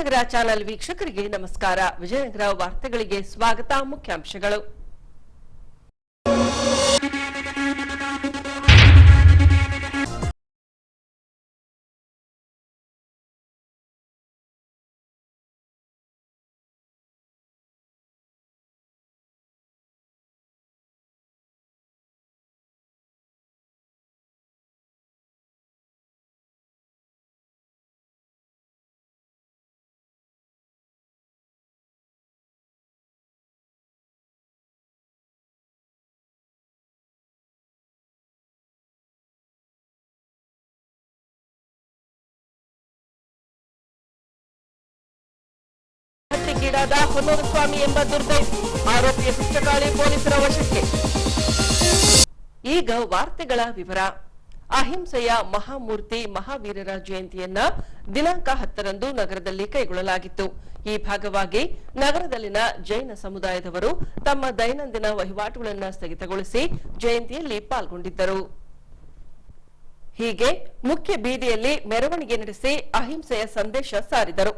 Vijayanagara channel ವೀಕ್ಷಕರಿಗೆ ನಮಸ್ಕಾರ. ವಿಜಯನಗರ ವಾರ್ತೆಗಳಿಗೆ ಸ್ವಾಗತ. ಮುಖ್ಯಾಂಶಗಳು. ಹತ್ಯೆಗೀಡಾದ ಹೊನ್ನೂರಸ್ವಾಮಿ ಎಂಬ ದುರ್ದೈವಿ ಆರೋಪಿಯ ಪುಸ್ತಕಾಳಿ ಪೊಲೀಸರ ವಶಕ್ಕೆ. ಈಗ ವಾರ್ತೆಗಳ ವಿವರ. ಅಹಿಂಸೆಯ ಮಹಾಮೂರ್ತಿ ಮಹಾವೀರರ ಜಯಂತಿಯನ್ನ ದಿನಾಂಕ 10ರಂದು ನಗರದಲ್ಲಿ ಕೈಗೊಳ್ಳಲಾಗಿತ್ತು. ಈ ಭಾಗವಾಗಿ ನಗರದಲ್ಲಿನ ಜೈನ ಸಮುದಾಯದವರು ತಮ್ಮ ದೈನಂದಿನ ವಹಿವಾಟುಗಳನ್ನು ಸ್ಥಗಿತಗೊಳಿಸಿ ಜಯಂತಿಯಲ್ಲಿ ಪಾಲ್ಗೊಂಡಿದ್ದರು. ಹೀಗೆ ಮುಖ್ಯ ಬೀದಿಯಲ್ಲಿ ಮೆರವಣಿಗೆ ನಡೆಸಿ ಅಹಿಂಸೆಯ ಸಂದೇಶ ಸಾರಿದರು.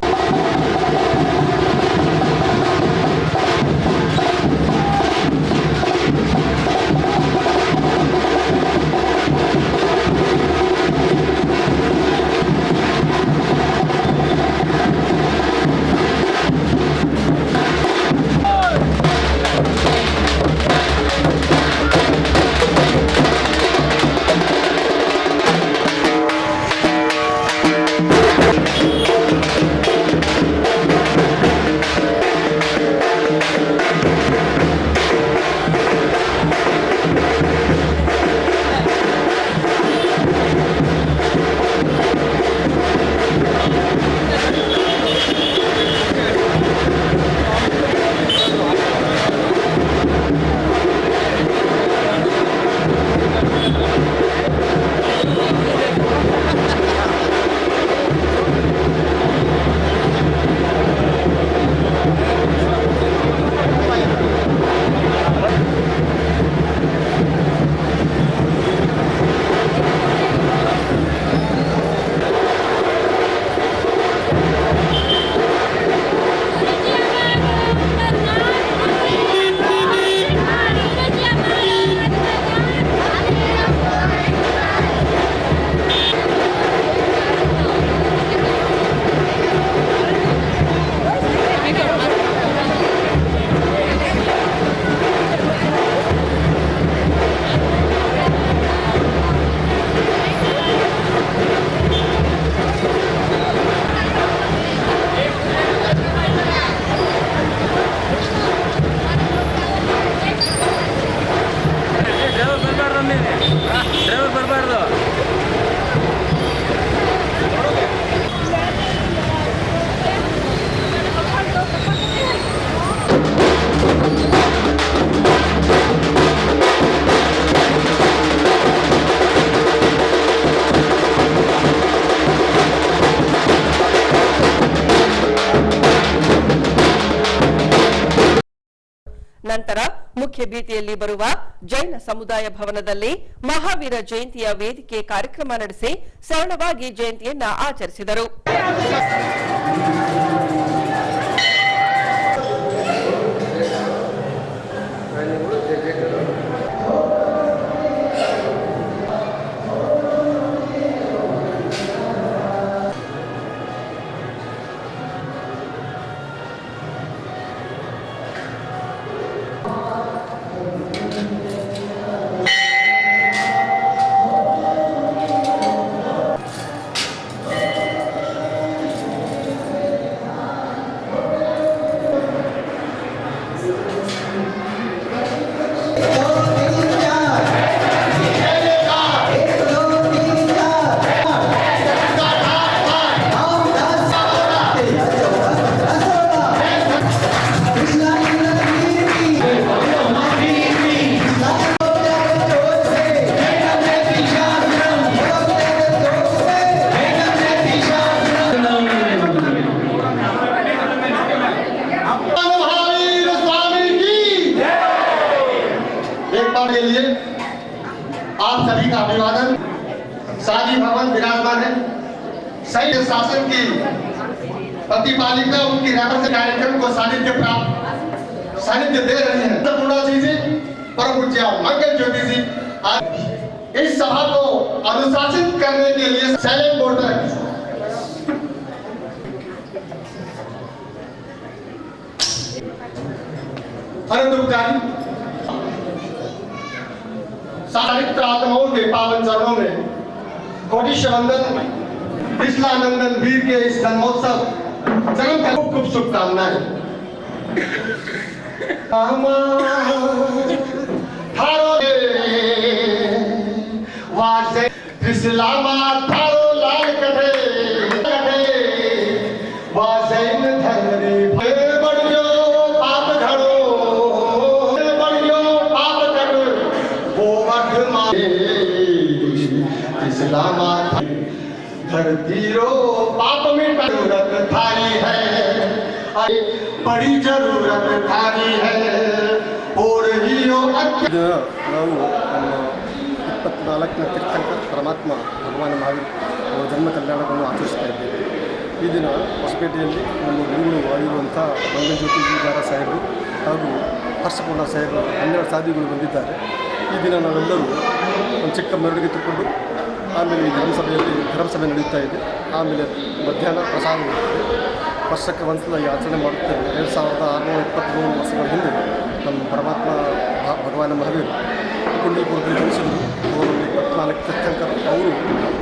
ನಂತರ ಮುಖ್ಯ ಬೀದಿಯಲ್ಲಿ ಬರುವ ಜೈನ ಸಮುದಾಯ ಭವನದಲ್ಲಿ ಮಹಾವೀರ ಜಯಂತಿಯ ವೇದಿಕೆ ಕಾರ್ಯಕ್ರಮ ನಡೆಸಿ ಸರಳವಾಗಿ ಜಯಂತಿಯನ್ನ ಆಚರಿಸಿದರು. आप सभी का अभिवादन। शादी भवन विराजमान है। सैन्य शासन की प्रतिपालिका उनकी रेफरेंस कार्यक्रम को सानिध्य दे रही है। पूर्णा जी परम पूज्य मंगल ज्योति जी इस सभा को अनुशासित करने के लिए साइलेंट बोर्ड रखें। सारित्र आत्माओं के पावन चरणों में कोटिश वंदन विश्वानंदन वीर के इस जन्मोत्सव जन्म का खूब शुभकामनाएं। इस्लामा थारो लाल कटे वाजैन धरे बढ़ियो पाप घड़ो बढ़ियो पाप घड़ वो वर्धमान इस्लामा धरती रो पाप में जरूरत थारी है बड़ी जरूरत थारी है और ही ನಾವು 24ನೇ ತೀರ್ಥಂಕರ ಪರಮಾತ್ಮ ಭಗವಾನ್ ಮಹಾವೀರ್ ಅವರ ಜನ್ಮ ಕಲ್ಯಾಣವನ್ನು ಆಚರಿಸ್ತಾ ಇದ್ದೇವೆ. ಈ ದಿನ ಹೊಸಪೇಟೆಯಲ್ಲಿ ನಮ್ಮ ಗುರುಗಳು ಆಗಿರುವಂಥ ಮಂಗಲಜ್ಯೋತಿ ದಾರ ಸಾಹೇಬರು ಹಾಗೂ ಹರ್ಷಪೂರ್ಣ ಸಾಹೇಬರು 12 ಸಾಧಿಗಳು ಬಂದಿದ್ದಾರೆ. ಈ ದಿನ ನಾವೆಲ್ಲರೂ ಒಂದು ಚಿಕ್ಕ ಮೆರವಣಿಗೆ ತಗೊಂಡು ಆಮೇಲೆ ಈ ಧರ್ಮಸಭೆ ನಡೆಯುತ್ತಾ ಇದೆ. ಆಮೇಲೆ ಮಧ್ಯಾಹ್ನ ಪ್ರಸಾದ ವರ್ಷಕ್ಕೆ ಒಂದ್ಸಲ ಈ ಆಚರಣೆ ಮಾಡುತ್ತೇವೆ. 2623 ವರ್ಷಗಳ ಹಿಂದೆ ನಮ್ಮ ಪರಮಾತ್ಮ ಭಗವಾನ್ ಮಹಾವೀರ್ ಕುಂಡಲಪುರದಲ್ಲಿ ಜನಿಸಿದರು. ಅವರು 24 ತೀರ್ಥಂಕರು. ಅವರು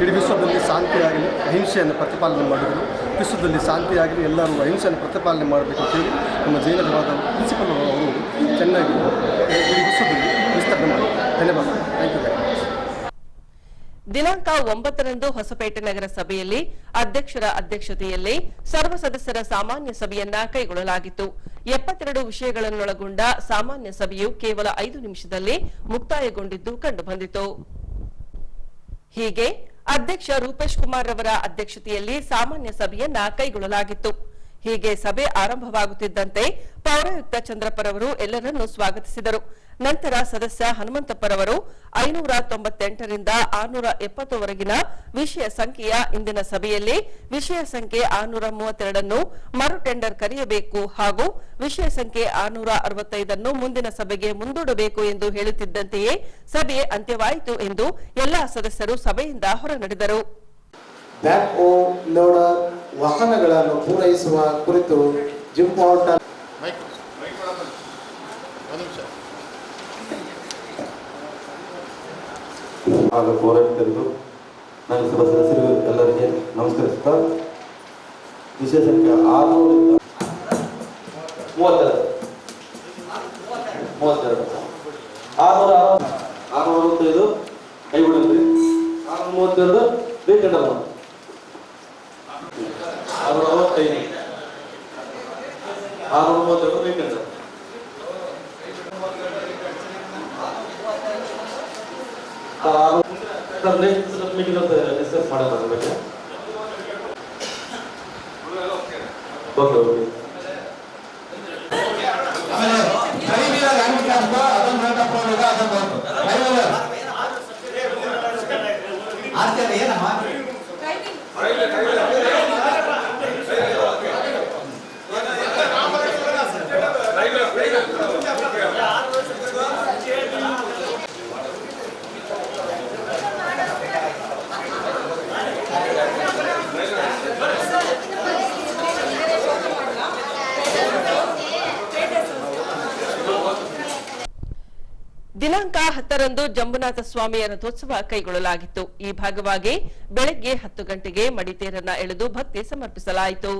ಇಡೀ ವಿಶ್ವದಲ್ಲಿ ಶಾಂತಿಯಾಗಲಿ ಅಹಿಂಸೆಯನ್ನು ಪ್ರತಿಪಾಲನೆ ಮಾಡಿದರು. ವಿಶ್ವದಲ್ಲಿ ಶಾಂತಿಯಾಗಲಿ ಎಲ್ಲರೂ ಅಹಿಂಸೆಯನ್ನು ಪ್ರತಿಪಾಲನೆ ಮಾಡಬೇಕು ಅಂತೇಳಿ ನಮ್ಮ ಜೈನ ಧರ್ಮದ ಪ್ರಿನ್ಸಿಪಲ್ ಅವರು ಚೆನ್ನಾಗಿ ಇಡೀ ವಿಶ್ವದಲ್ಲಿ ವಿಸ್ತರಣೆ ಮಾಡಿದ್ದಾರೆ. ಧನ್ಯವಾದ. Thank you very much. ದಿನಾಂಕ 9ರಂದು ಹೊಸಪೇಟೆ ನಗರ ಸಭೆಯಲ್ಲಿ ಅಧ್ಯಕ್ಷರ ಅಧ್ಯಕ್ಷತೆಯಲ್ಲಿ ಸರ್ವ ಸದಸ್ಯರ ಸಾಮಾನ್ಯ ಸಭೆಯನ್ನ ಕೈಗೊಳ್ಳಲಾಗಿತ್ತು. 72 ವಿಷಯಗಳನ್ನೊಳಗೊಂಡ ಸಾಮಾನ್ಯ ಸಭೆಯು ಕೇವಲ 5 ನಿಮಿಷದಲ್ಲಿ ಮುಕ್ತಾಯಗೊಂಡಿದ್ದು ಕಂಡುಬಂದಿತು. ಹೀಗೆ ಅಧ್ಯಕ್ಷ ರೂಪೇಶ್ ಕುಮಾರ್ ರವರ ಅಧ್ಯಕ್ಷತೆಯಲ್ಲಿ ಸಾಮಾನ್ಯ ಸಭೆಯನ್ನ ಕೈಗೊಳ್ಳಲಾಗಿತ್ತು. ಹೀಗೆ ಸಭೆ ಆರಂಭವಾಗುತ್ತಿದ್ದಂತೆ ಪೌರಾಯುಕ್ತ ಚಂದ್ರಪ್ಪರವರು ಎಲ್ಲರನ್ನೂ ಸ್ವಾಗತಿಸಿದರು. ನಂತರ ಸದಸ್ಯ ಹನುಮಂತಪ್ಪರವರು 598ರಿಂದ 670ವರೆಗಿನ ವಿಷಯ ಸಂಖ್ಯೆಯ ಇಂದಿನ ಸಭೆಯಲ್ಲಿ ವಿಷಯ ಸಂಖ್ಯೆ 632 ಮರು ಟೆಂಡರ್ ಕರೆಯಬೇಕು ಹಾಗೂ ವಿಷಯ ಸಂಖ್ಯೆ 665 ಮುಂದಿನ ಸಭೆಗೆ ಮುಂದೂಡಬೇಕು ಎಂದು ಹೇಳುತ್ತಿದ್ದಂತೆಯೇ ಸಭೆ ಅಂತ್ಯವಾಯಿತು ಎಂದು ಎಲ್ಲಾ ಸದಸ್ಯರು ಸಭೆಯಿಂದ ಹೊರನಡೆದರು. ಬ್ಯಾಕ್ ಓ ಲೋಡರ್ ವಾಹನಗಳನ್ನು ಪೂರೈಸುವ ಕುರಿತು ಜಿಂಪಾರ್ಟನ್ ಹಾಗೂ ಪೌರಾಯುಕ್ತರಿಗೂ ನನ್ನ ಸದಸ್ಯರಿಗೂ ಎಲ್ಲರಿಗೆ ನಮಸ್ಕರಿಸುತ್ತಾ ವಿಷಯ ಸಂಖ್ಯೆ 665 ಕೈಗೊಳ್ಳಿದ್ರಿ. 632 ಬೇಕಂಡಲ್ಲ 665 632 ಬೇಕಂಡ ಮೀಟಿಂಗ್ ಅಂತ ಡಿಸ್ಕಸ್ ಮಾಡೋಣ ಬಗ್ಗೆ. ಓಕೆ ಓಕೆ ದಿನಾಂಕ 10ರಂದು ಜಂಬುನಾಥ ಸ್ವಾಮಿಯ ರಥೋತ್ಸವ ಕೈಗೊಳ್ಳಲಾಗಿತ್ತು. ಈ ಭಾಗವಾಗಿ ಬೆಳಗ್ಗೆ 10 ಗಂಟೆಗೆ ಮಡಿತೇರನ್ನ ಎಳೆದು ಭಕ್ತಿ ಸಮರ್ಪಿಸಲಾಯಿತು.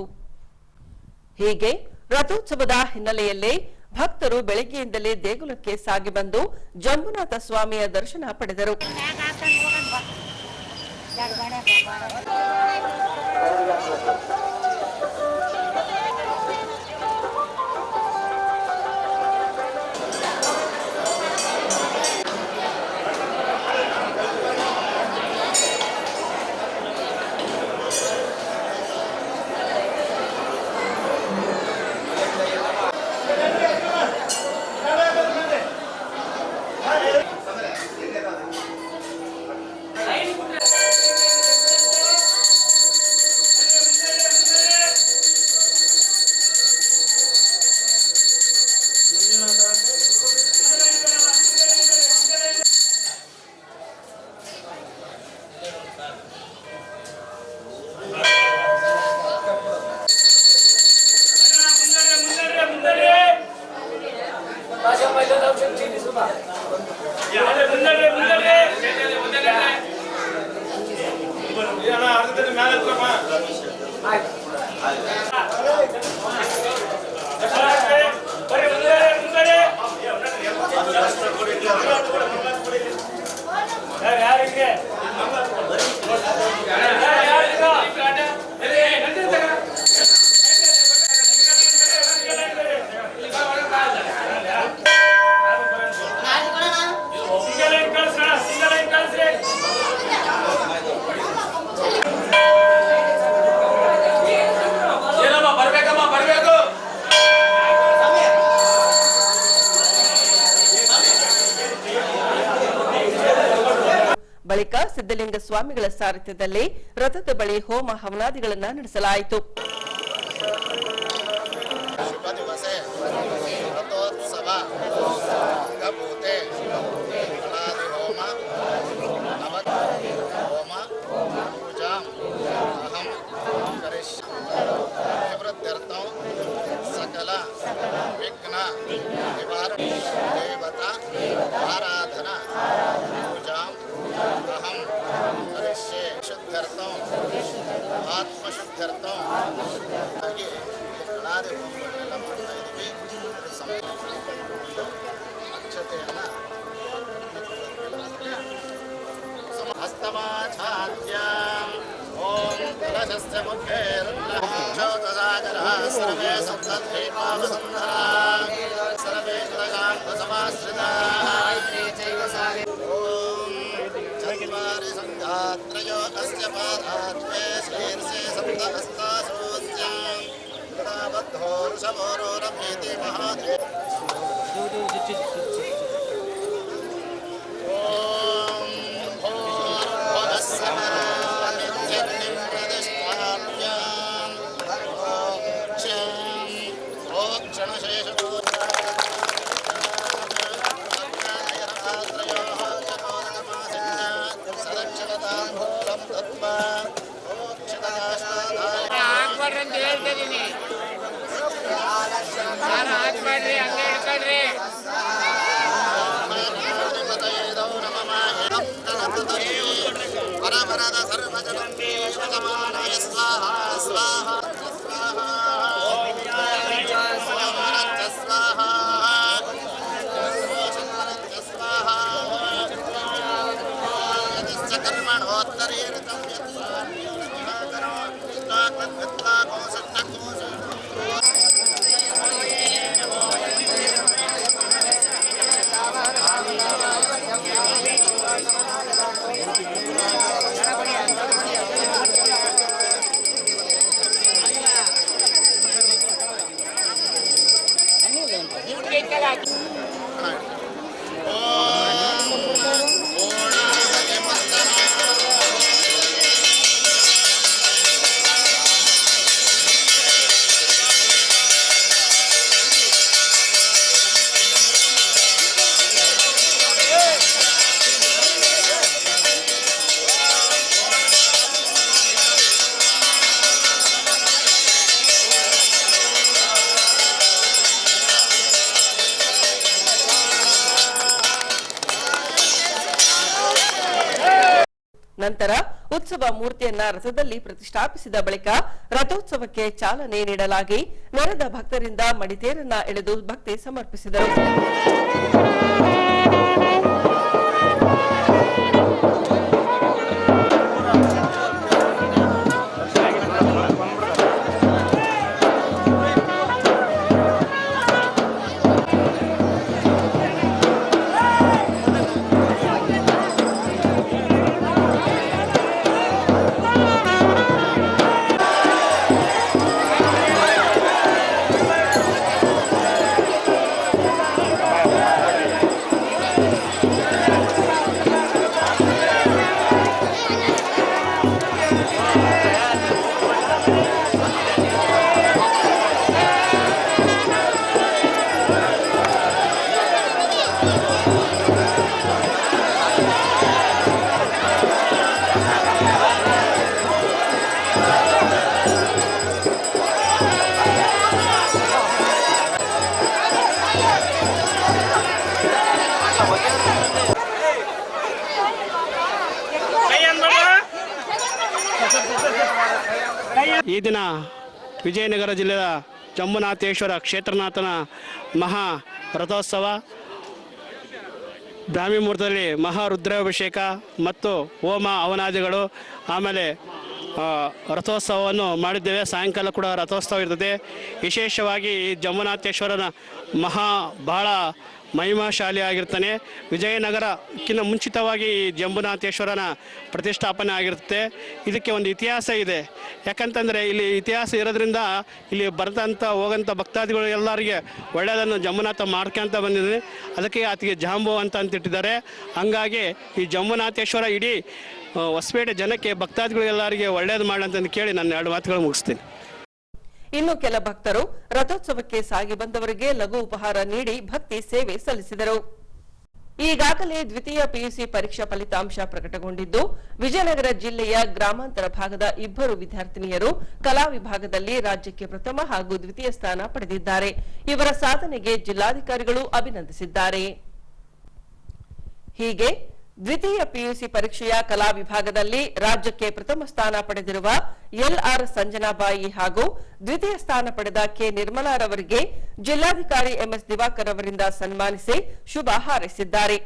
ಹೀಗೆ ರಥೋತ್ಸವದ ಹಿನ್ನೆಲೆಯಲ್ಲೇ ಭಕ್ತರು ಬೆಳಗ್ಗೆಯಿಂದಲೇ ದೇಗುಲಕ್ಕೆ ಸಾಗಿ ಬಂದು ಜಂಬುನಾಥ ಸ್ವಾಮಿಯ ದರ್ಶನ ಪಡೆದರು. ಬಳಿಕ ಸಿದ್ದಲಿಂಗ ಸ್ವಾಮಿಗಳ ಸಾರಥ್ಯದಲ್ಲಿ ರಥದ ಬಳಿ ಹೋಮ ಹವನಾದಿಗಳನ್ನು ನಡೆಸಲಾಯಿತು. ಆತ್ಮಶುದ್ಧರ್ಥಂ ಹಾಗೆ ಕಳಾದೆ ಹೋಮಗಳನ್ನೆಲ್ಲ ಮಾಡ್ತಾ ಇದ್ದೀವಿ. ಅಕ್ಷತೆಯನ್ನು ಹಸ್ತಮಾಚಾದ್ಯ ಓಂ ತುಲಸಸ್ಯ ಮುಖೇ ರುದ್ರಶೋತಸಾಗರಃ ಸರ್ವೇ ಸಪ್ತದ್ವೀಪಾವಸುಂದರಾಃ ಸರ್ವೇ ಜಗದಾಂತಸಮಾಶ್ರಿತಾಃ ಓಂ ಚತ್ವಾರಿ ಸಂಘಾತ್ರಯೋ ಅಸ್ಯ ಪಾದಾತ್ವೇ ಶ್ರೀರ್ಷೇ ಸಪ್ತಹಸ್ತಾಸೋಸ್ಯಾಂ ಗದಾಬದ್ಧೋ ಋಷಭೋರೋರಭೇತಿ ಮಹಾದೇವ ಪರಮರದ ಸರ್ವಜನಂತೆ ಯಜಮಾನಾಯ ಸ್ವಾಹ ಸ್ವಾಹ ಸ್ವಾಹ ಸ್ವಾಹ ಸ್ವಾಹ ಸ್ವಾಹ ಯದಶ್ಚ ಕರ್ಮಣೋತ್ತರೇರಿತಂ ಯತ್ಸ್ವಾಮಿಕರೋ ತದ್ಗತ್ವಾ ಕೋಸಟ್ಟಕೋಶ ನಂತರ ಉತ್ಸವ ಮೂರ್ತಿಯನ್ನ ರಥದಲ್ಲಿ ಪ್ರತಿಷ್ಠಾಪಿಸಿದ ಬಳಿಕ ರಥೋತ್ಸವಕ್ಕೆ ಚಾಲನೆ ನೀಡಲಾಗಿ ನೆರೆದ ಭಕ್ತರಿಂದ ಮಡಿತೇರನ್ನ ಎಳೆದು ಭಕ್ತಿ ಸಮರ್ಪಿಸಿದರು. ಈ ದಿನ ವಿಜಯನಗರ ಜಿಲ್ಲೆಯ ಜಂಬುನಾಥೇಶ್ವರ ಕ್ಷೇತ್ರನಾಥನ ಮಹಾ ರಥೋತ್ಸವ, ಬ್ರಾಹ್ಮಿ ಮುಹೂರ್ತದಲ್ಲಿ ಮಹಾರುದ್ರಾಭಿಷೇಕ ಮತ್ತು ಹೋಮ ಹವನಾದಿಗಳು, ಆಮೇಲೆ ರಥೋತ್ಸವವನ್ನು ಮಾಡಿದ್ದೇವೆ. ಸಾಯಂಕಾಲ ಕೂಡ ರಥೋತ್ಸವ ಇರ್ತದೆ. ವಿಶೇಷವಾಗಿ ಈ ಜಂಬುನಾಥೇಶ್ವರನ ಬಹಳ ಮಹಿಮಾಶಾಲಿ ಆಗಿರ್ತಾನೆ. ವಿಜಯನಗರಕ್ಕಿಂತ ಮುಂಚಿತವಾಗಿ ಈ ಜಂಬುನಾಥೇಶ್ವರನ ಪ್ರತಿಷ್ಠಾಪನೆ ಆಗಿರುತ್ತೆ. ಇದಕ್ಕೆ ಒಂದು ಇತಿಹಾಸ ಇದೆ. ಯಾಕಂತಂದರೆ ಇಲ್ಲಿ ಇತಿಹಾಸ ಇರೋದ್ರಿಂದ ಇಲ್ಲಿ ಬರ್ತಂಥ ಹೋಗೋಂಥ ಭಕ್ತಾದಿಗಳು ಎಲ್ಲರಿಗೆ ಒಳ್ಳೆಯದನ್ನು ಜಂಬುನಾಥ ಮಾಡ್ಕೊಂತ ಬಂದಿದ್ದಾನೆ. ಅದಕ್ಕೆ ಆತಗೆ ಜಾಂಬು ಅಂತಿಟ್ಟಿದ್ದಾರೆ. ಹಂಗಾಗಿ ಈ ಜಂಬುನಾಥೇಶ್ವರ ಇಡೀ ಹೊಸಪೇಟೆ ಜನಕ್ಕೆ ಭಕ್ತಾದಿಗಳಿಗೆಲ್ಲರಿಗೆ ಒಳ್ಳೆಯದು ಮಾಡಂತಂದು ಕೇಳಿ ನನ್ನ 2 ಮಾತುಗಳು ಮುಗಿಸ್ತೀನಿ. ಇನ್ನು ಕೆಲ ಭಕ್ತರು ರಥೋತ್ಸವಕ್ಕೆ ಸಾಗಿ ಬಂದವರಿಗೆ ಲಘು ಉಪಹಾರ ನೀಡಿ ಭಕ್ತಿ ಸೇವೆ ಸಲ್ಲಿಸಿದರು. ಈಗಾಗಲೇ ದ್ವಿತೀಯ ಪಿಯುಸಿ ಪರೀಕ್ಷಾ ಫಲಿತಾಂಶ ಪ್ರಕಟಗೊಂಡಿದ್ದು, ವಿಜಯನಗರ ಜಿಲ್ಲೆಯ ಗ್ರಾಮಾಂತರ ಭಾಗದ 2 ವಿದ್ಯಾರ್ಥಿನಿಯರು ಕಲಾ ವಿಭಾಗದಲ್ಲಿ ರಾಜ್ಯಕ್ಕೆ ಪ್ರಥಮ ಹಾಗೂ ದ್ವಿತೀಯ ಸ್ಥಾನ ಪಡೆದಿದ್ದಾರೆ. ಇವರ ಸಾಧನೆಗೆ ಜಿಲ್ಲಾಧಿಕಾರಿಗಳು ಅಭಿನಂದಿಸಿದ್ದಾರೆ. ಹೀಗೆ ದ್ವಿತೀಯ ಪಿಯುಸಿ ಪರೀಕ್ಷೆಯ ಕಲಾ ವಿಭಾಗದಲ್ಲಿ ರಾಜ್ಯಕ್ಕೆ ಪ್ರಥಮ ಸ್ಥಾನ ಪಡೆದಿರುವ ಎಲ್ಆರ್ ಸಂಜನಾಬಾಯಿ ಹಾಗೂ ದ್ವಿತೀಯ ಸ್ಥಾನ ಪಡೆದ ಕೆ ನಿರ್ಮಲಾರವರಿಗೆ ಜಿಲ್ಲಾಧಿಕಾರಿ ಎಂಎಸ್ ದಿವಾಕರ್ ಅವರಿಂದ ಸನ್ಮಾನಿಸಿ ಶುಭ ಹಾರೈಸಿದ್ದಾರೆ.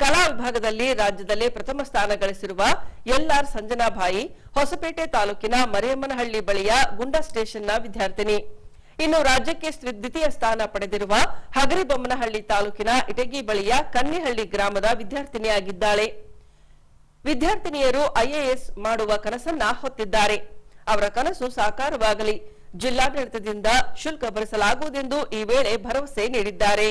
ಕಲಾ ವಿಭಾಗದಲ್ಲಿ ರಾಜ್ಯದಲ್ಲೇ ಪ್ರಥಮ ಸ್ಥಾನ ಗಳಿಸಿರುವ ಎಲ್ಆರ್ ಸಂಜನಾಬಾಯಿ ಹೊಸಪೇಟೆ ತಾಲೂಕಿನ ಮರಿಯಮ್ಮನಹಳ್ಳಿ ಬಳಿಯ ಗುಂಡಾ ಸ್ಟೇಷನ್ನ ವಿದ್ಯಾರ್ಥಿನಿ. ಇನ್ನು ರಾಜ್ಯಕ್ಕೆ ದ್ವಿತೀಯ ಸ್ಥಾನ ಪಡೆದಿರುವ ಹಗರಿಬೊಮ್ಮನಹಳ್ಳಿ ತಾಲೂಕಿನ ಇಟಗಿ ಬಳಿಯ ಕನ್ನಿಹಳ್ಳಿ ಗ್ರಾಮದ ವಿದ್ಯಾರ್ಥಿನಿಯಾಗಿದ್ದಾಳೆ. ವಿದ್ಯಾರ್ಥಿನಿಯರು ಐಎಎಸ್ ಮಾಡುವ ಕನಸನ್ನ ಹೊತ್ತಿದ್ದಾರೆ. ಅವರ ಕನಸು ಸಾಕಾರವಾಗಲಿ, ಜಿಲ್ಲಾಡಳಿತದಿಂದ ಶುಲ್ಕ ಭರಿಸಲಾಗುವುದೆಂದು ಈ ವೇಳೆ ಭರವಸೆ ನೀಡಿದ್ದಾರೆ.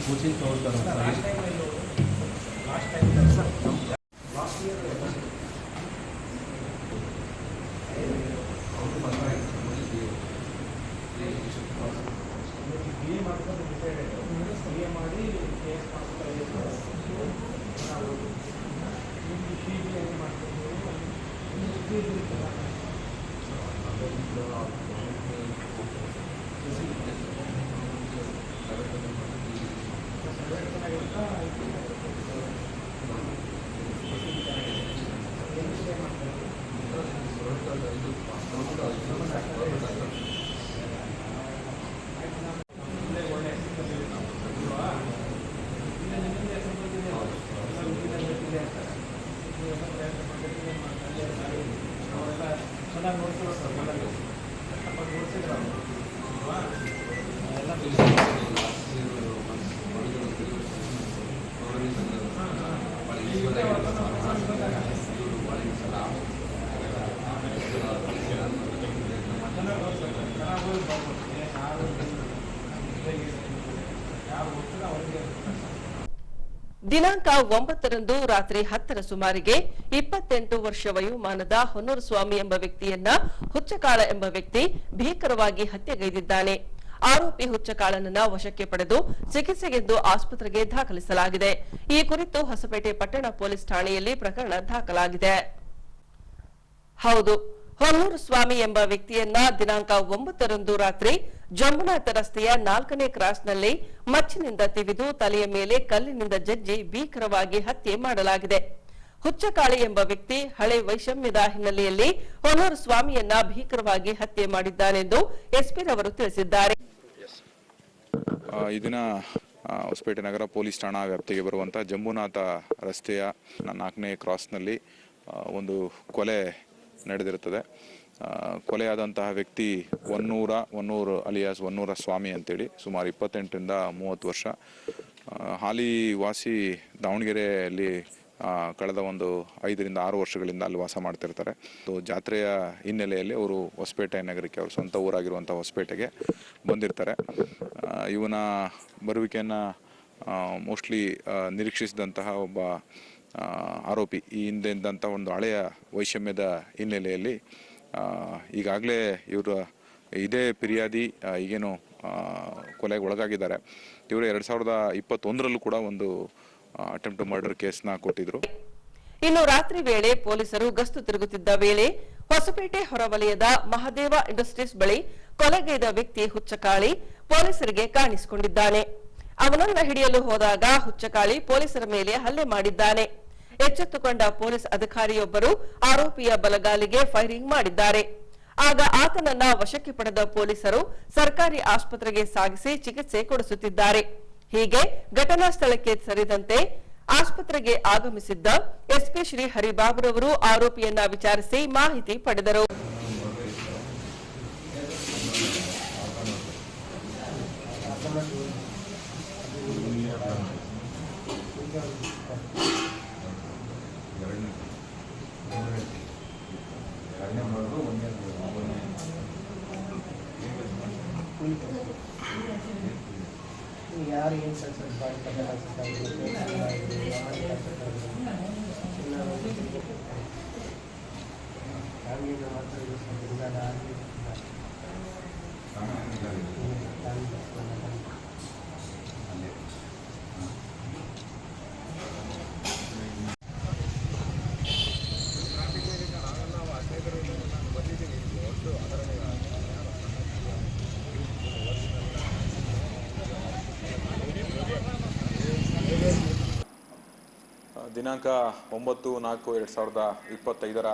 ಕೋಚಿಂಗ್ ತಗೊಳ್ತಾರೆ. ದಿನಾಂಕ 9ರಂದು ರಾತ್ರಿ 10ರ ಸುಮಾರಿಗೆ 28 ವರ್ಷ ವಯೋಮಾನದ ಹೊನ್ನೂರು ಸ್ವಾಮಿ ಎಂಬ ವ್ಯಕ್ತಿಯನ್ನ ಹುಚ್ಚಕಾಳ ಎಂಬ ವ್ಯಕ್ತಿ ಭೀಕರವಾಗಿ ಹತ್ಯೆಗೈದಿದ್ದಾನೆ. ಆರೋಪಿ ಹುಚ್ಚಕಾಳನನ್ನ ವಶಕ್ಕೆ ಪಡೆದು ಚಿಕಿತ್ಸೆಗೆಂದು ಆಸ್ಪತ್ರೆಗೆ ದಾಖಲಿಸಲಾಗಿದೆ. ಈ ಕುರಿತು ಹೊಸಪೇಟೆ ಪಟ್ಟಣ ಪೊಲೀಸ್ ಠಾಣೆಯಲ್ಲಿ ಪ್ರಕರಣ ದಾಖಲಾಗಿದೆ. ಹೌದು, ಹೊನ್ನೂರು ಸ್ವಾಮಿ ಎಂಬ ವ್ಯಕ್ತಿಯನ್ನ ದಿನಾಂಕ 9ರಂದು ರಾತ್ರಿ ಜಂಬುನಾಥ ರಸ್ತೆಯ 4ನೇ ಕ್ರಾಸ್ನಲ್ಲಿ ಮಚ್ಚಿನಿಂದ ತಿವಿದು ತಲೆಯ ಮೇಲೆ ಕಲ್ಲಿನಿಂದ ಜಜ್ಜಿ ಭೀಕರವಾಗಿ ಹತ್ಯೆ ಮಾಡಲಾಗಿದೆ. ಹುಚ್ಚಕಾಳಿ ಎಂಬ ವ್ಯಕ್ತಿ ಹಳೆ ವೈಷಮ್ಯದ ಹಿನ್ನೆಲೆಯಲ್ಲಿ ಹೊನ್ನೂರು ಸ್ವಾಮಿಯನ್ನ ಭೀಕರವಾಗಿ ಹತ್ಯೆ ಮಾಡಿದ್ದಾನೆಂದು ಎಸ್ಪಿ ರವರು ತಿಳಿಸಿದ್ದಾರೆ. ಈ ದಿನ ಹೊಸಪೇಟೆ ನಗರ ಪೊಲೀಸ್ ಠಾಣಾ ವ್ಯಾಪ್ತಿಗೆ ಬರುವಂತಹ ಜಂಬುನಾಥ ರಸ್ತೆಯ 4ನೇ ಕ್ರಾಸ್ನಲ್ಲಿ ಒಂದು ಕೊಲೆ ನಡೆದಿರುತ್ತದೆ. ಕೊಲೆಯಾದಂತಹ ವ್ಯಕ್ತಿ ಹೊನ್ನೂರು ಅಲಿಯಾಸ್ ಹೊನ್ನೂರ ಸ್ವಾಮಿ ಅಂತೇಳಿ ಸುಮಾರು 28ರಿಂದ 30 ವರ್ಷ, ಹಾಲಿ ವಾಸಿ ದಾವಣಗೆರೆಯಲ್ಲಿ ಕಳೆದ ಒಂದು 5ರಿಂದ 6 ವರ್ಷಗಳಿಂದ ಅಲ್ಲಿ ವಾಸ ಮಾಡ್ತಿರ್ತಾರೆ. ಜಾತ್ರೆಯ ಹಿನ್ನೆಲೆಯಲ್ಲಿ ಅವರು ಹೊಸಪೇಟೆ ನಗರಕ್ಕೆ ಅವ್ರ ಸ್ವಂತ ಊರಾಗಿರುವಂಥ ಹೊಸಪೇಟೆಗೆ ಬಂದಿರ್ತಾರೆ. ಇವನ ಬರುವಿಕೆಯನ್ನು ಮೋಸ್ಟ್ಲಿ ನಿರೀಕ್ಷಿಸಿದಂತಹ ಒಬ್ಬ ಆರೋಪಿ ಈ ಹಿಂದೆ ಇದ್ದಂಥ ಒಂದು ಹಳೆಯ ವೈಷಮ್ಯದ ಹಿನ್ನೆಲೆಯಲ್ಲಿ ಈಗಾಗಲೇ ಇವರು ಇದೇ ಫಿರ್ಯಾದಿ ಈಗೇನು ಕೊಲೆಗೆ ಒಳಗಾಗಿದ್ದಾರೆ. ಇವರು 2021ರಲ್ಲೂ ಕೂಡ ಒಂದು ಅಟೆಂಪ್ಟ್ ಮರ್ಡರ್ ಕೇಸ್ನ ಕೊಟ್ಟಿದ್ರು. ಇನ್ನು ರಾತ್ರಿ ವೇಳೆ ಪೊಲೀಸರು ಗಸ್ತು ತಿರುಗುತ್ತಿದ್ದ ವೇಳೆ ಹೊಸಪೇಟೆ ಹೊರವಲಯದ ಮಹದೇವ ಇಂಡಸ್ಟ್ರೀಸ್ ಬಳಿ ಕೊಲೆಗೈದ ವ್ಯಕ್ತಿ ಹುಚ್ಚಕಾಳಿ ಪೊಲೀಸರಿಗೆ ಕಾಣಿಸಿಕೊಂಡಿದ್ದಾನೆ. ಅವನನ್ನ ಹಿಡಿಯಲು ಹೋದಾಗ ಹುಚ್ಚಕಾಳಿ ಪೊಲೀಸರ ಮೇಲೆ ಹಲ್ಲೆ ಮಾಡಿದ್ದಾನೆ. ಎಚ್ಚೆತ್ತುಕೊಂಡ ಪೊಲೀಸ್ ಅಧಿಕಾರಿಯೊಬ್ಬರು ಆರೋಪಿಯ ಬಲಗಾಲಿಗೆ ಫೈರಿಂಗ್ ಮಾಡಿದ್ದಾರೆ. ಆಗ ಆತನನ್ನ ವಶಕ್ಕೆ ಪಡೆದ ಪೊಲೀಸರು ಸರ್ಕಾರಿ ಆಸ್ಪತ್ರೆಗೆ ಸಾಗಿಸಿ ಚಿಕಿತ್ಸೆ ಕೊಡಿಸುತ್ತಿದ್ದಾರೆ. ಹೀಗೆ ಘಟನಾ ಸ್ಥಳಕ್ಕೆ ಸೇರಿದಂತೆ ಆಸ್ಪತ್ರೆಗೆ ಆಗಮಿಸಿದ್ದ ಎಸ್ಪಿ ಶ್ರೀ ಹರಿಬಾಬುರವರು ಆರೋಪಿಯನ್ನ ವಿಚಾರಿಸಿ ಮಾಹಿತಿ ಪಡೆದರು. ಯಾರು ಏನು ದಿನಾಂಕ 9/4/2025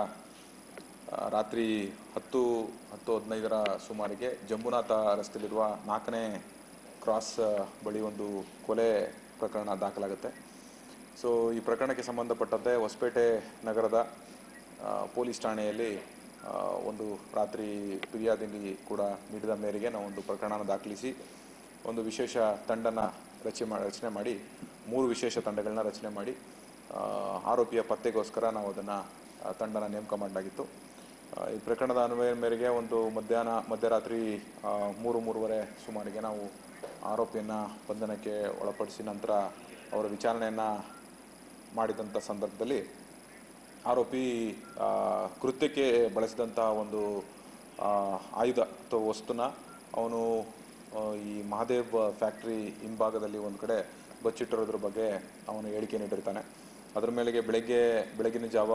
ರಾತ್ರಿ 10:15 ಸುಮಾರಿಗೆ ಜಂಬುನಾಥ ರಸ್ತೆಯಲ್ಲಿರುವ 4ನೇ ಕ್ರಾಸ್ ಬಳಿ ಒಂದು ಕೊಲೆ ಪ್ರಕರಣ ದಾಖಲಾಗುತ್ತೆ. ಸೊ ಈ ಪ್ರಕರಣಕ್ಕೆ ಸಂಬಂಧಪಟ್ಟಂತೆ ಹೊಸಪೇಟೆ ನಗರದ ಪೊಲೀಸ್ ಠಾಣೆಯಲ್ಲಿ ಒಂದು ರಾತ್ರಿ ಫಿರ್ಯಾದಿ ಕೂಡ ನೀಡಿದ ಮೇರೆಗೆ ನಾವು ಒಂದು ಪ್ರಕರಣನ ದಾಖಲಿಸಿ ಒಂದು ವಿಶೇಷ ತಂಡನ ರಚನೆ ಮಾಡಿ 3 ವಿಶೇಷ ತಂಡಗಳನ್ನ ರಚನೆ ಮಾಡಿ ಆರೋಪಿಯ ಪತ್ತೆಗೋಸ್ಕರ ನಾವು ಅದನ್ನು ತಂಡನ ನೇಮಕ ಮಾಡಲಾಗಿತ್ತು. ಈ ಪ್ರಕರಣದ ಅನ್ವಯ ಮೇರೆಗೆ ಒಂದು ಮಧ್ಯರಾತ್ರಿ 3:30 ಸುಮಾರಿಗೆ ನಾವು ಆರೋಪಿಯನ್ನು ಬಂಧನಕ್ಕೆ ಒಳಪಡಿಸಿ ನಂತರ ಅವರ ವಿಚಾರಣೆಯನ್ನು ಮಾಡಿದಂಥ ಸಂದರ್ಭದಲ್ಲಿ ಆರೋಪಿ ಕೃತ್ಯಕ್ಕೆ ಬಳಸಿದಂಥ ಒಂದು ಆಯುಧ ಅಥವಾ ವಸ್ತುನ ಅವನು ಈ ಮಹಾದೇವ್ ಫ್ಯಾಕ್ಟ್ರಿ ಹಿಂಭಾಗದಲ್ಲಿ ಒಂದು ಕಡೆ ಬಚ್ಚಿಟ್ಟಿರೋದ್ರ ಬಗ್ಗೆ ಅವನು ಹೇಳಿಕೆ ನೀಡಿರ್ತಾನೆ. ಅದರ ಮೇಲೆಗೆ ಬೆಳಗಿನ ಜಾವ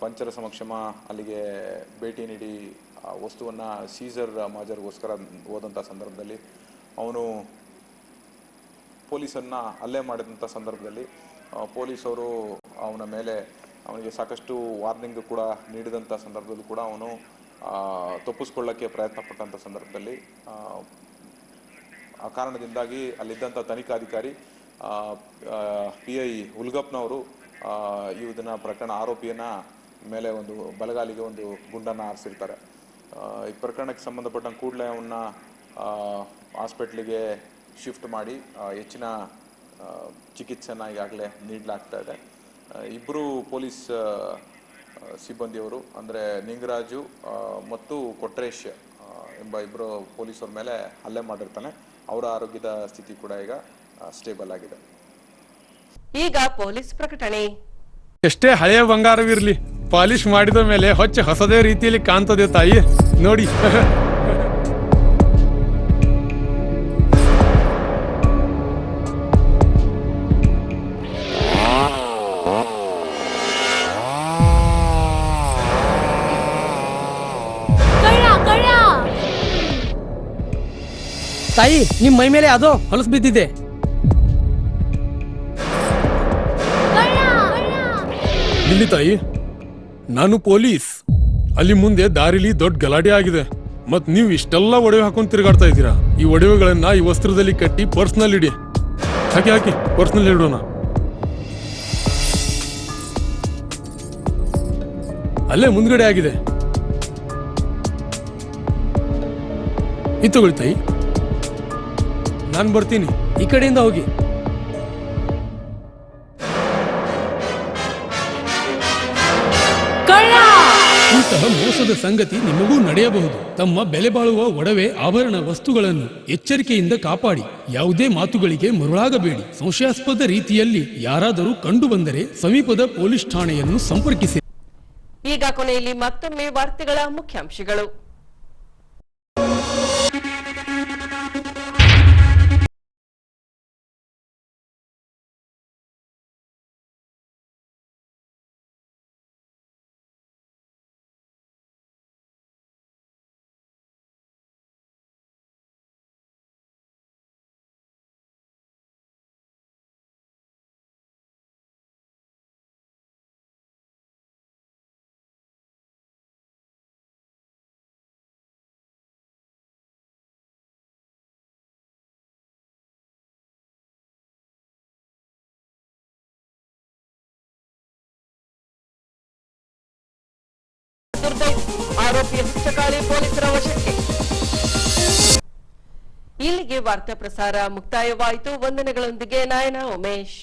ಪಂಚರ ಸಮಕ್ಷಮ ಅಲ್ಲಿಗೆ ಭೇಟಿ ನೀಡಿ ವಸ್ತುವನ್ನು ಸೀಸರ್ ಮಾಜರ್ಗೋಸ್ಕರ ಹೋದಂಥ ಸಂದರ್ಭದಲ್ಲಿ ಅವನು ಪೊಲೀಸನ್ನು ಹಲ್ಲೆ ಮಾಡಿದಂಥ ಸಂದರ್ಭದಲ್ಲಿ ಪೊಲೀಸವರು ಅವನ ಮೇಲೆ ಅವನಿಗೆ ಸಾಕಷ್ಟು ವಾರ್ನಿಂಗ್ ಕೂಡ ನೀಡಿದಂಥ ಸಂದರ್ಭದಲ್ಲೂ ಕೂಡ ಅವನು ತಪ್ಪಿಸ್ಕೊಳ್ಳೋಕ್ಕೆ ಪ್ರಯತ್ನ ಪಟ್ಟಂಥ ಸಂದರ್ಭದಲ್ಲಿ ಆ ಕಾರಣದಿಂದಾಗಿ ಅಲ್ಲಿದ್ದಂಥ ತನಿಖಾಧಿಕಾರಿ PI ಹುಲ್ಗಪ್ಪನವರು ಇದನ್ನ ಪ್ರಕರಣ ಆರೋಪಿಯನ್ನ ಮೇಲೆ ಒಂದು ಬಲಗಾಲಿಗೆ ಒಂದು ಗುಂಡನ್ನು ಹಾರಿಸಿರ್ತಾರೆ. ಈ ಪ್ರಕರಣಕ್ಕೆ ಸಂಬಂಧಪಟ್ಟಂಗೆ ಕೂಡಲೇ ಅವನ್ನ ಹಾಸ್ಪಿಟ್ಲಿಗೆ ಶಿಫ್ಟ್ ಮಾಡಿ ಹೆಚ್ಚಿನ ಚಿಕಿತ್ಸೆನ ಈಗಾಗಲೇ ನೀಡಲಾಗ್ತಾ ಇದೆ. ಇಬ್ಬರು ಪೊಲೀಸ್ ಸಿಬ್ಬಂದಿಯವರು ಅಂದರೆ ನಿಂಗರಾಜು ಮತ್ತು ಕೊಟ್ರೇಶ್ ಎಂಬ ಇಬ್ಬರು ಪೊಲೀಸರ ಮೇಲೆ ಹಲ್ಲೆ ಮಾಡಿರ್ತಾನೆ. ಅವರ ಆರೋಗ್ಯದ ಸ್ಥಿತಿ ಕೂಡ ಈಗ ಸ್ಟೇಬಲ್ ಆಗಿದೆ. ಈಗ ಪೊಲೀಸ್ ಪ್ರಕಟಣೆ. ಎಷ್ಟೇ ಹಳೆಯ ಬಂಗಾರವಿರ್ಲಿ ಪಾಲಿಶ್ ಮಾಡಿದ ಮೇಲೆ ಹೊಸದೇ ರೀತಿಯಲ್ಲಿ ಕಾಣ್ತದೆ ತಾಯಿ ನೋಡಿ. ತಾಯಿ ನಿಮ್ ಮೈ ಮೇಲೆ ಅದು ಹೊಲಸು ಬಿದ್ದಿದೆ. ಇಲ್ಲಿ ತಾಯಿ ನಾನು ಪೊಲೀಸ್. ಅಲ್ಲಿ ಮುಂದೆ ದಾರಿಲಿ ದೊಡ್ಡ ಗಲಾಟೆ ಆಗಿದೆ ಮತ್ ನೀವು ಇಷ್ಟೆಲ್ಲ ಒಡವೆ ಹಾಕೊಂಡು ತಿರುಗಾಡ್ತಾ ಇದ್ದೀರಾ. ಈ ಒಡವೆಗಳನ್ನ ಈ ವಸ್ತ್ರದಲ್ಲಿ ಕಟ್ಟಿ ಪರ್ಸ್ನಲ್ಲಿ ಇಡಿ. ಹಾಕಿ ಪರ್ಸ್ನಲ್ಲಿ ಇಡೋಣ. ಅಲ್ಲೇ ಮುಂದ್ಗಡೆ ಆಗಿದೆ. ಇದು ತಗೊಳ್ಳಿ ತಾಯಿ. ನಾನು ಬರ್ತೀನಿ. ಈ ಕಡೆಯಿಂದ ಹೋಗಿ. ಇಂತಹ ಮೋಸದ ಸಂಗತಿ ನಿಮಗೂ ನಡೆಯಬಹುದು. ತಮ್ಮ ಬೆಲೆ ಬಾಳುವ ಒಡವೆ ಆಭರಣ ವಸ್ತುಗಳನ್ನು ಎಚ್ಚರಿಕೆಯಿಂದ ಕಾಪಾಡಿ. ಯಾವುದೇ ಮಾತುಗಳಿಗೆ ಮರುಳಾಗಬೇಡಿ. ಸಂಶಯಾಸ್ಪದ ರೀತಿಯಲ್ಲಿ ಯಾರಾದರೂ ಕಂಡು ಬಂದರೆ ಸಮೀಪದ ಪೊಲೀಸ್ ಠಾಣೆಯನ್ನು ಸಂಪರ್ಕಿಸಿ. ಈಗ ಕೊನೆಯಲ್ಲಿ ಮತ್ತೊಮ್ಮೆ ವಾರ್ತೆಗಳ ಮುಖ್ಯಾಂಶಗಳು. ದುರ್ದೈವ, ಆರೋಪಿಯ ಹುಚ್ಚಕಾಳಿ ಪೊಲೀಸರ ವಶಕ್ಕೆ. ಇಲ್ಲಿಗೆ ವಾರ್ತಾ ಪ್ರಸಾರ ಮುಕ್ತಾಯವಾಯಿತು. ವಂದನೆಗಳೊಂದಿಗೆ ನಾಯನ ಉಮೇಶ್.